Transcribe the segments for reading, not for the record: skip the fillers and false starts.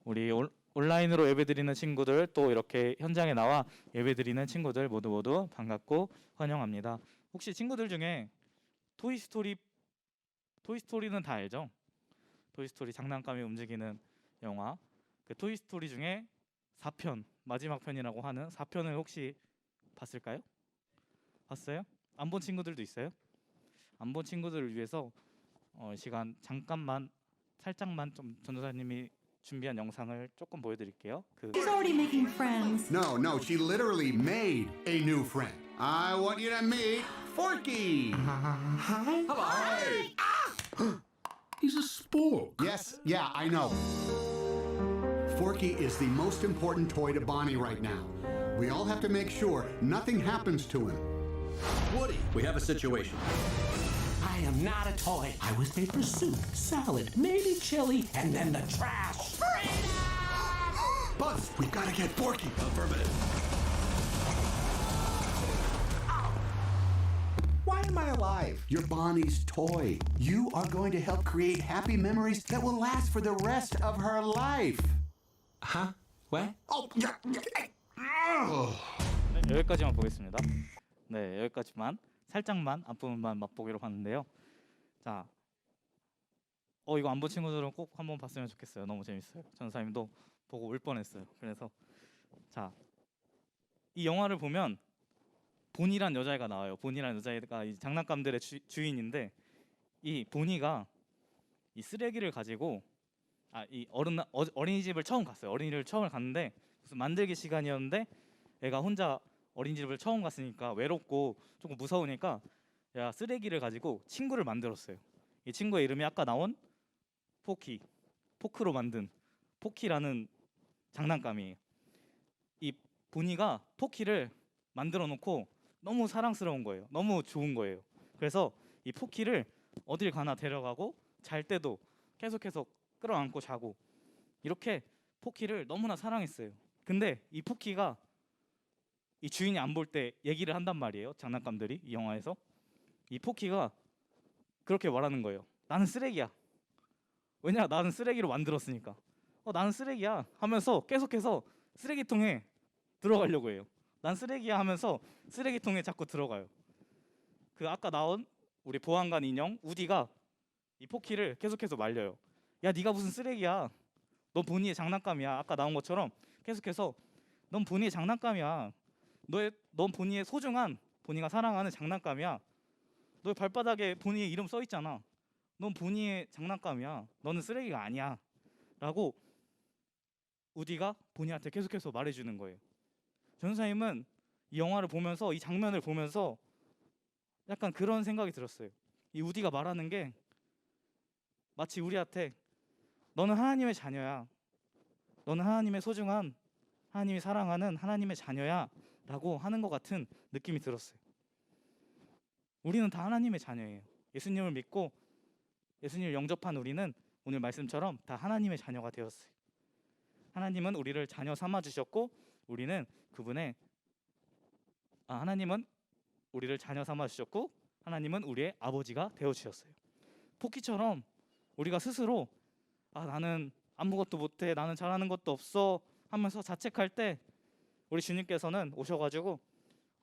우리 온라인으로 예배드리는 친구들, 또 이렇게 현장에 나와 예배드리는 친구들 모두 반갑고 환영합니다. 혹시 친구들 중에 토이스토리는 다 알죠? 토이스토리, 장난감이 움직이는 영화. 그 토이스토리 중에 4편, 마지막 편이라고 하는 4편을 혹시 봤을까요? 봤어요? 안 본 친구들도 있어요? 안 본 친구들을 위해서 시간 잠깐만 살짝만 좀 전도사님이 준비한 영상을 조금 보여드릴게요. She's already making friends. No, she literally made a new friend. I want you to meet Forky. Hi. Hi. He's a spook. Yes, yeah, I know. Forky is the most important toy to Bonnie right now. We all have to make sure nothing happens to him. Woody, we have a situation. I am not a toy. I was made for soup, salad, maybe chili, and then the trash. Buzz, we've got to get Forky. Affirmative. Why am I alive? You're Bonnie's toy. You are going to help create happy memories that will last for the rest of her life. Huh? What? Oh, yeah. 네, 여기까지만 보겠습니다. 네, 여기까지만 살짝만 앞부분만 맛보기로 봤는데요. 자, 이거 안 본 친구들은 꼭 한번 봤으면 좋겠어요. 너무 재밌어요. 전사님도 보고 울 뻔했어요. 그래서 자, 이 영화를 보면 보니란 여자애가 나와요. 보니란 여자애가 이 장난감들의 주인인데, 이 보니가 이 쓰레기를 가지고 이 어린이집을 처음 갔어요. 어린이집을 처음 갔는데 무슨 만들기 시간이었는데 애가 혼자 어린이집을 처음 갔으니까 외롭고 조금 무서우니까 야, 쓰레기를 가지고 친구를 만들었어요. 이 친구의 이름이 아까 나온 포크로 만든 포키라는 장난감이에요. 이 보니가 포키를 만들어 놓고 너무 사랑스러운 거예요. 너무 좋은 거예요. 그래서 이 포키를 어딜 가나 데려가고 잘 때도 계속해서 끌어안고 자고, 이렇게 포키를 너무나 사랑했어요. 근데 이 포키가 이 주인이 안 볼 때 얘기를 한단 말이에요. 장난감들이 이 영화에서 이 포키가 그렇게 말하는 거예요. 나는 쓰레기야. 왜냐, 나는 쓰레기로 만들었으니까. 나는 쓰레기야 하면서 계속해서 쓰레기통에 들어가려고 해요. 난 쓰레기야 하면서 쓰레기통에 자꾸 들어가요. 그 아까 나온 우리 보안관 인형 우디가 이 포키를 계속해서 말려요. 야, 네가 무슨 쓰레기야. 넌 보니의 장난감이야. 아까 나온 것처럼 계속해서 넌 보니의 장난감이야. 넌 보니의 소중한, 보니가 사랑하는 장난감이야. 너의 발바닥에 보니의 이름 써 있잖아. 넌 보니의 장난감이야. 너는 쓰레기가 아니야. 라고 우디가 보니한테 계속해서 말해주는 거예요. 전사님은 이 영화를 보면서, 이 장면을 보면서 약간 그런 생각이 들었어요. 이 우디가 말하는 게 마치 우리한테 너는 하나님의 자녀야. 너는 하나님의 소중한, 하나님이 사랑하는 하나님의 자녀야 라고 하는 것 같은 느낌이 들었어요. 우리는 다 하나님의 자녀예요. 예수님을 믿고 예수님을 영접한 우리는 오늘 말씀처럼 다 하나님의 자녀가 되었어요. 하나님은 우리를 자녀 삼아 주셨고, 우리는 하나님은 우리를 자녀 삼아 주셨고, 하나님은 우리의 아버지가 되어 주셨어요. 포키처럼 우리가 스스로 나는 아무것도 못해, 나는 잘하는 것도 없어 하면서 자책할 때 우리 주님께서는 오셔가지고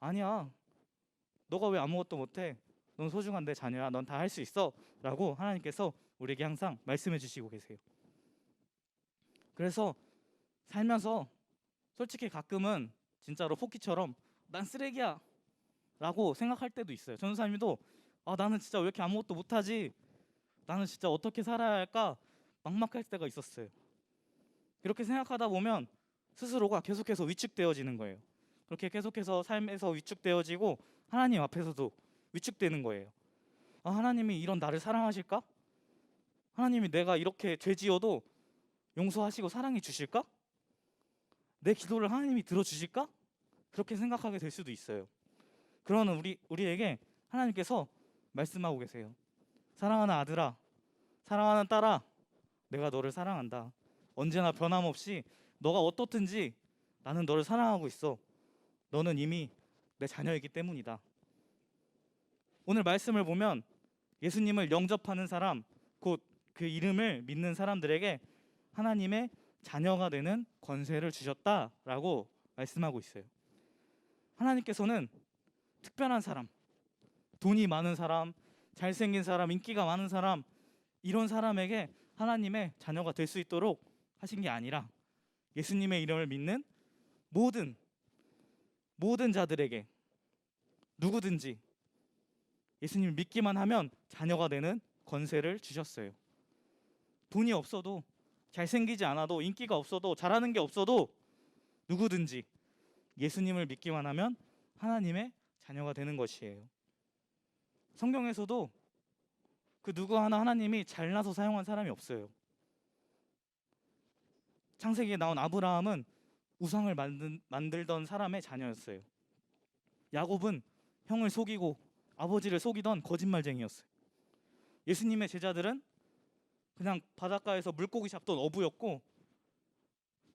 아니야, 너가 왜 아무것도 못해? 넌 소중한 내 자녀야. 넌 다 할 수 있어 라고 하나님께서 우리에게 항상 말씀해 주시고 계세요. 그래서 살면서 솔직히 가끔은 진짜로 포키처럼 난 쓰레기야 라고 생각할 때도 있어요. 전도사님도 나는 진짜 왜 이렇게 아무것도 못하지? 나는 진짜 어떻게 살아야 할까? 막막할 때가 있었어요. 그렇게 생각하다 보면 스스로가 계속해서 위축되어지는 거예요. 그렇게 계속해서 삶에서 위축되어지고 하나님 앞에서도 위축되는 거예요. 하나님이 이런 나를 사랑하실까? 하나님이 내가 이렇게 죄 지어도 용서하시고 사랑해 주실까? 내 기도를 하나님이 들어주실까? 그렇게 생각하게 될 수도 있어요. 그러는 우리에게 하나님께서 말씀하고 계세요. 사랑하는 아들아, 사랑하는 딸아, 내가 너를 사랑한다. 언제나 변함없이 너가 어떻든지 나는 너를 사랑하고 있어. 너는 이미 내 자녀이기 때문이다. 오늘 말씀을 보면 예수님을 영접하는 사람, 곧 그 이름을 믿는 사람들에게 하나님의 자녀가 되는 권세를 주셨다라고 말씀하고 있어요. 하나님께서는 특별한 사람, 돈이 많은 사람, 잘생긴 사람, 인기가 많은 사람, 이런 사람에게 하나님의 자녀가 될 수 있도록 하신 게 아니라 예수님의 이름을 믿는 모든 자들에게 누구든지 예수님을 믿기만 하면 자녀가 되는 권세를 주셨어요. 돈이 없어도, 잘생기지 않아도, 인기가 없어도, 잘하는 게 없어도 누구든지 예수님을 믿기만 하면 하나님의 자녀가 되는 것이에요. 성경에서도 그 누구 하나 하나님이 잘나서 사용한 사람이 없어요. 창세기에 나온 아브라함은 우상을 만들던 사람의 자녀였어요. 야곱은 형을 속이고 아버지를 속이던 거짓말쟁이였어요. 예수님의 제자들은 그냥 바닷가에서 물고기 잡던 어부였고,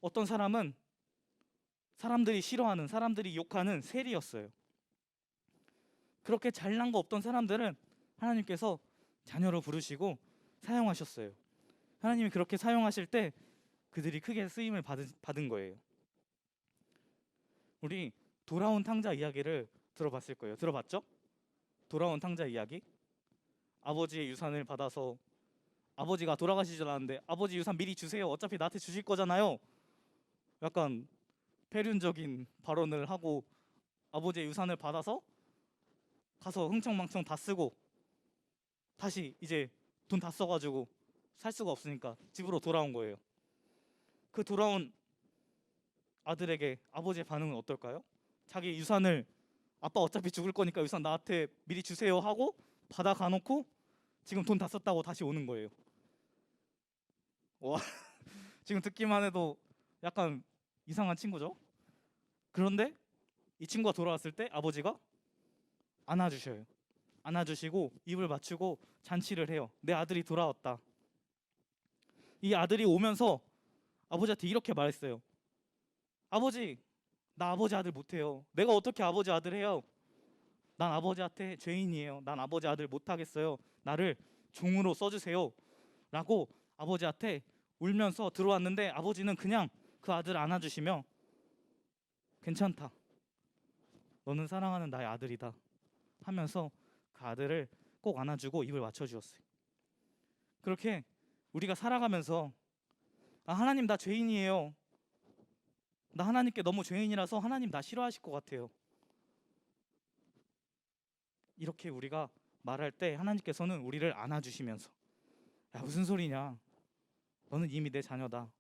어떤 사람은 사람들이 싫어하는, 사람들이 욕하는 세리였어요. 그렇게 잘난 거 없던 사람들은 하나님께서 자녀로 부르시고 사용하셨어요. 하나님이 그렇게 사용하실 때 그들이 크게 쓰임을 받은 거예요. 우리 돌아온 탕자 이야기를 들어봤을 거예요. 들어봤죠? 돌아온 탕자 이야기. 아버지의 유산을 받아서 아버지가 돌아가시질 않았는데 아버지 유산 미리 주세요. 어차피 나한테 주실 거잖아요. 약간 폐륜적인 발언을 하고 아버지의 유산을 받아서 가서 흥청망청 다 쓰고 다시 이제 돈 다 써가지고 살 수가 없으니까 집으로 돌아온 거예요. 그 돌아온 아들에게 아버지의 반응은 어떨까요? 자기 유산을 아빠 어차피 죽을 거니까 유산 나한테 미리 주세요 하고 받아 가놓고 지금 돈 다 썼다고 다시 오는 거예요. 와, 지금 듣기만 해도 약간 이상한 친구죠? 그런데 이 친구가 돌아왔을 때 아버지가 안아주셔요. 안아주시고 입을 맞추고 잔치를 해요. 내 아들이 돌아왔다. 이 아들이 오면서 아버지한테 이렇게 말했어요. 아버지, 나 아버지 아들 못해요. 내가 어떻게 아버지 아들 해요? 난 아버지한테 죄인이에요. 난 아버지 아들 못하겠어요. 나를 종으로 써주세요. 라고 아버지한테 울면서 들어왔는데 아버지는 그냥 그 아들을 안아주시며 괜찮다. 너는 사랑하는 나의 아들이다. 하면서 그 아들을 꼭 안아주고 입을 맞춰주었어요. 그렇게 우리가 살아가면서 하나님 나 죄인이에요. 나 하나님께 너무 죄인이라서 하나님 나 싫어하실 것 같아요. 이렇게 우리가 말할 때 하나님께서는 우리를 안아주시면서 야 무슨 소리냐. 너는 이미 내 자녀다.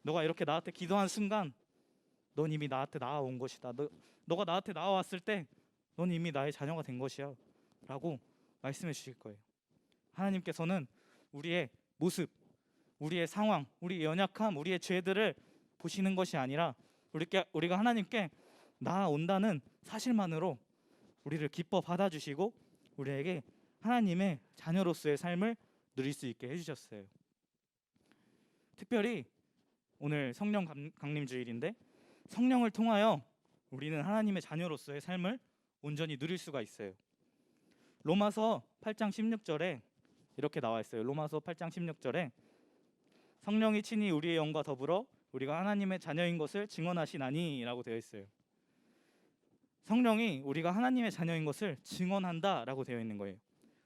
너가 이렇게 나한테 기도한 순간 넌 이미 나한테 나아온 것이다. 너가 나한테 나아왔을 때 넌 이미 나의 자녀가 된 것이야 라고 말씀해 주실 거예요. 하나님께서는 우리의 모습, 우리의 상황, 우리의 연약함, 우리의 죄들을 보시는 것이 아니라 우리가 하나님께 나아온다는 사실만으로 우리를 기뻐 받아주시고 우리에게 하나님의 자녀로서의 삶을 누릴 수 있게 해주셨어요. 특별히 오늘 성령 강림 주일인데 성령을 통하여 우리는 하나님의 자녀로서의 삶을 온전히 누릴 수가 있어요. 로마서 8장 16절에 이렇게 나와 있어요. 로마서 8장 16절에 성령이 친히 우리의 영과 더불어 우리가 하나님의 자녀인 것을 증언하시나니 라고 되어 있어요. 성령이 우리가 하나님의 자녀인 것을 증언한다 라고 되어 있는 거예요.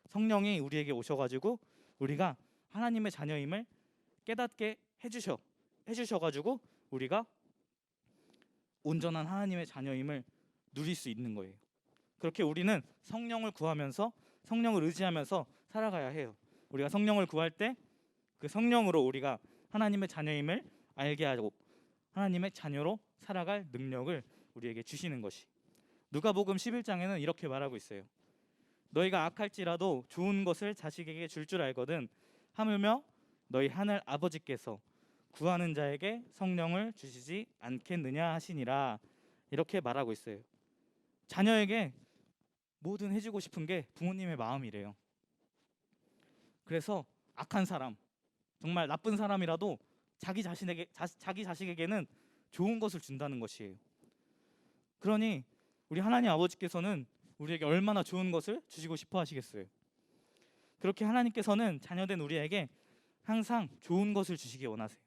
성령이 우리에게 오셔가지고 우리가 하나님의 자녀임을 깨닫게 해주셔가지고 우리가 온전한 하나님의 자녀임을 누릴 수 있는 거예요. 그렇게 우리는 성령을 구하면서 성령을 의지하면서 살아가야 해요. 우리가 성령을 구할 때 그 성령으로 우리가 하나님의 자녀임을 알게 하고 하나님의 자녀로 살아갈 능력을 우리에게 주시는 것이. 누가복음 11장에는 이렇게 말하고 있어요. 너희가 악할지라도 좋은 것을 자식에게 줄 알거든 하물며 너희 하늘 아버지께서 구하는 자에게 성령을 주시지 않겠느냐 하시니라. 이렇게 말하고 있어요. 자녀에게 뭐든 해주고 싶은 게 부모님의 마음이래요. 그래서 악한 사람, 정말 나쁜 사람이라도 자기 자식에게는 좋은 것을 준다는 것이에요. 그러니 우리 하나님 아버지께서는 우리에게 얼마나 좋은 것을 주시고 싶어 하시겠어요. 그렇게 하나님께서는 자녀된 우리에게 항상 좋은 것을 주시기 원하세요.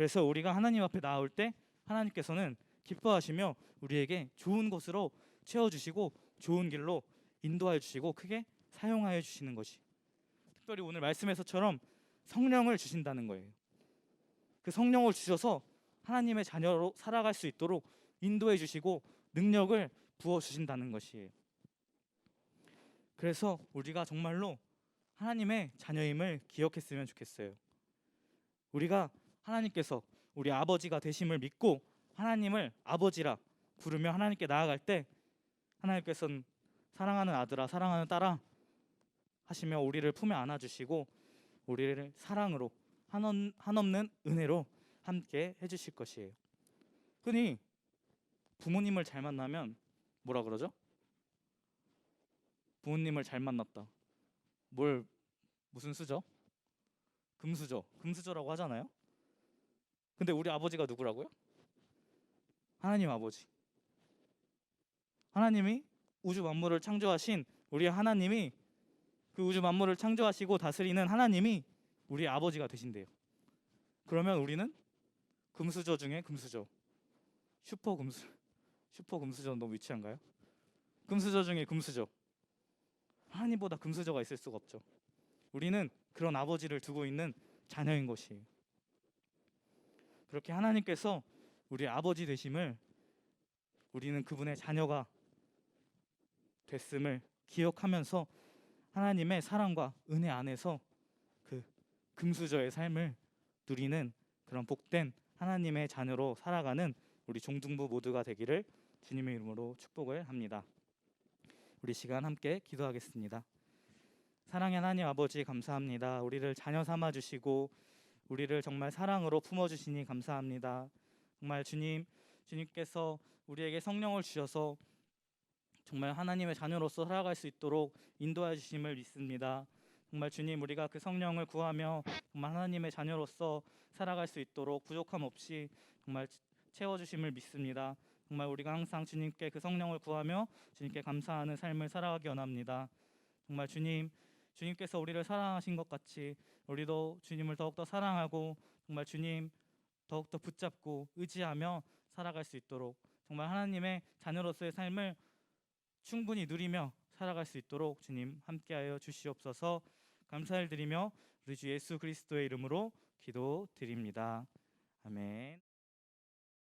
그래서 우리가 하나님 앞에 나올 때 하나님께서는 기뻐하시며 우리에게 좋은 것으로 채워주시고 좋은 길로 인도하여 주시고 크게 사용하여 주시는 것이, 특별히 오늘 말씀에서처럼 성령을 주신다는 거예요. 그 성령을 주셔서 하나님의 자녀로 살아갈 수 있도록 인도해 주시고 능력을 부어 주신다는 것이에요. 그래서 우리가 정말로 하나님의 자녀임을 기억했으면 좋겠어요. 우리가 하나님께서 우리 아버지가 되심을 믿고 하나님을 아버지라 부르며 하나님께 나아갈 때 하나님께서는 사랑하는 아들아 사랑하는 딸아 하시며 우리를 품에 안아주시고 우리를 사랑으로 한없는 은혜로 함께 해주실 것이에요. 흔히 부모님을 잘 만나면 뭐라 그러죠? 부모님을 잘 만났다. 무슨 수저? 금수저. 금수저라고 하잖아요. 근데 우리 아버지가 누구라고요? 하나님 아버지. 하나님이 우주 만물을 창조하신 우리 하나님이, 그 우주 만물을 창조하시고 다스리는 하나님이 우리 아버지가 되신대요. 그러면 우리는 금수저 중에 금수저, 슈퍼 금수저는 너무 유치한가요? 금수저 중에 금수저. 하나님보다 금수저가 있을 수가 없죠. 우리는 그런 아버지를 두고 있는 자녀인 것이에요. 그렇게 하나님께서 우리 아버지 되심을, 우리는 그분의 자녀가 됐음을 기억하면서 하나님의 사랑과 은혜 안에서 그 금수저의 삶을 누리는 그런 복된 하나님의 자녀로 살아가는 우리 종중부 모두가 되기를 주님의 이름으로 축복을 합니다. 우리 시간 함께 기도하겠습니다. 사랑의 하나님 아버지 감사합니다. 우리를 자녀 삼아 주시고 우리를 정말 사랑으로 품어 주시니 감사합니다. 정말 주님께서 우리에게 성령을 주셔서 정말 하나님의 자녀로서 살아갈 수 있도록 인도해 주심을 믿습니다. 정말 주님, 우리가 그 성령을 구하며 정말 하나님의 자녀로서 살아갈 수 있도록 부족함 없이 정말 채워 주심을 믿습니다. 정말 우리가 항상 주님께 그 성령을 구하며 주님께 감사하는 삶을 살아가기 원합니다. 정말 주님께서 우리를 사랑하신 것 같이 우리도 주님을 더욱더 사랑하고 정말 주님 더욱더 붙잡고 의지하며 살아갈 수 있도록 정말 하나님의 자녀로서의 삶을 충분히 누리며 살아갈 수 있도록 주님 함께하여 주시옵소서. 감사를 드리며 우리 주 예수 그리스도의 이름으로 기도드립니다. 아멘.